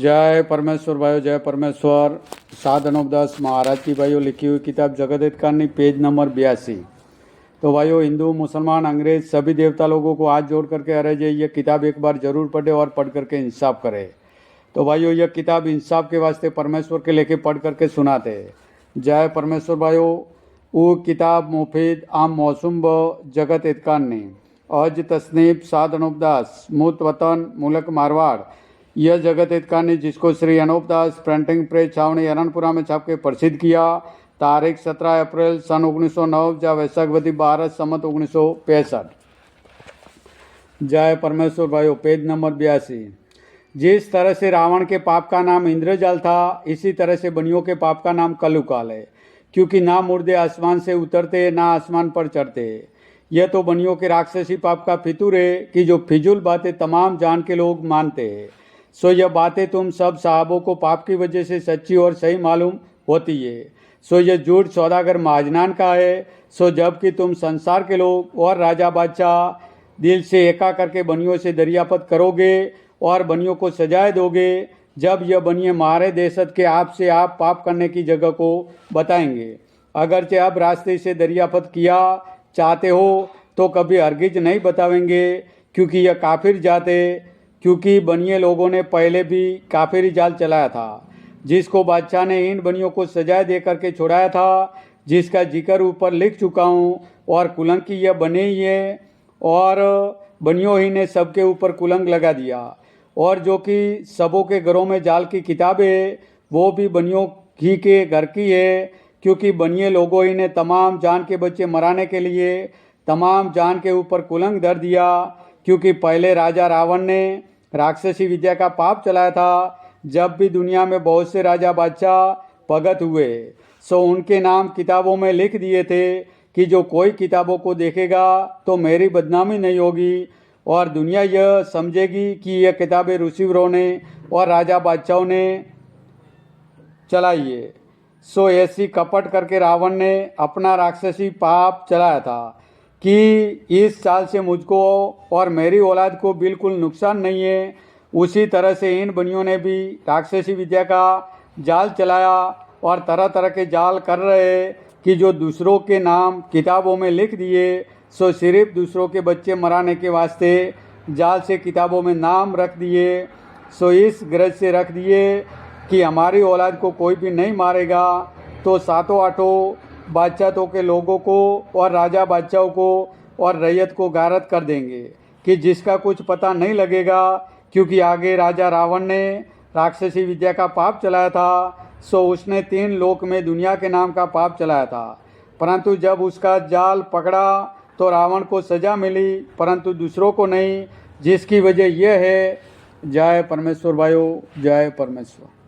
जय परमेश्वर भाइयों, जय परमेश्वर। साध अनोपदास महाराज की भाइयों लिखी हुई किताब जगत हित करनी, पेज नंबर 82। तो भाइयों, हिंदू, मुसलमान, अंग्रेज सभी देवता लोगों को हाथ जोड़ करके अरे जी ये किताब एक बार जरूर पढ़े और पढ़ करके इंसाफ करे। तो भाइयों, यह किताब इंसाफ के वास्ते परमेश्वर के लेके पढ़ करके सुनाते। जय परमेश्वर भाइयों। वो किताब मुफीद आम मौसम ब जगत हित करनी अज तसनीफ साध अनोपदास मूत वतन मुल्क मारवाड़। यह जगत हित करनी जिसको श्री अनोपदास प्रिंटिंग प्रेस छावनी अरनपुरा में छाप के प्रसिद्ध किया। तारीख 17 अप्रैल सन 1909 जा वैशाखवती 12 सम्मत 1965। जय परमेश्वर भाइयों। Page number 82। जिस तरह से रावण के पाप का नाम इंद्रजाल था, इसी तरह से बनियों के पाप का नाम कलुकाल है, क्योंकि ना मुर्दे आसमान से उतरते ना आसमान पर चढ़ते। यह तो बनियों के राक्षसी पाप का फितूर है कि जो फिजूल बातें तमाम जान के लोग मानते हैं। सो यह बातें तुम सब साहबों को पाप की वजह से सच्ची और सही मालूम होती है। सो यह झूठ सौदागर महाजनान का है। सो जबकि तुम संसार के लोग और राजा बादशाह दिल से एका करके बनियों से दरियापत करोगे और बनियों को सजाए दोगे, जब यह बनिए मारे देशत के आप से आप पाप करने की जगह को बताएंगे। अगरचे अब रास्ते से दरियापत किया चाहते हो तो कभी हरगिज नहीं बतावेंगे, क्योंकि यह काफिर जाते, क्योंकि बनिए लोगों ने पहले भी काफिरी जाल चलाया था, जिसको बादशाह ने इन बनियों को सजाए दे करके छुड़ाया था, जिसका जिक्र ऊपर लिख चुका हूँ। और कुलंग की यह बने ही है और बनियों ही ने सबके ऊपर कुलंग लगा दिया। और जो कि सबों के घरों में जाल की किताब है, वो भी बनियों ही के घर की है, क्योंकि बनिए लोगों ही ने तमाम जान के बच्चे मराने के लिए तमाम जान के ऊपर कुलंग धर दिया। क्योंकि पहले राजा रावण ने राक्षसी विद्या का पाप चलाया था। जब भी दुनिया में बहुत से राजा बादशाह भगत हुए, सो उनके नाम किताबों में लिख दिए थे कि जो कोई किताबों को देखेगा तो मेरी बदनामी नहीं होगी और दुनिया यह समझेगी कि यह किताबें ऋषिवरों ने और राजा बादशाहों ने चलाई है। सो ऐसी कपट करके रावण ने अपना राक्षसी पाप चलाया था कि इस साल से मुझको और मेरी औलाद को बिल्कुल नुकसान नहीं है। उसी तरह से इन बनियों ने भी राक्षसी विद्या का जाल चलाया और तरह तरह के जाल कर रहे कि जो दूसरों के नाम किताबों में लिख दिए, सो सिर्फ दूसरों के बच्चे मराने के वास्ते जाल से किताबों में नाम रख दिए। सो इस गरज से रख दिए कि हमारी औलाद को कोई भी नहीं मारेगा, तो सातों आठों बादशाहों के लोगों को और राजा बादशाहों को और रैयत को गारत कर देंगे कि जिसका कुछ पता नहीं लगेगा। क्योंकि आगे राजा रावण ने राक्षसी विद्या का पाप चलाया था, सो उसने 3 लोक में दुनिया के नाम का पाप चलाया था। परंतु जब उसका जाल पकड़ा तो रावण को सजा मिली, परंतु दूसरों को नहीं, जिसकी वजह यह है। जय परमेश्वर भाइयों, जय परमेश्वर।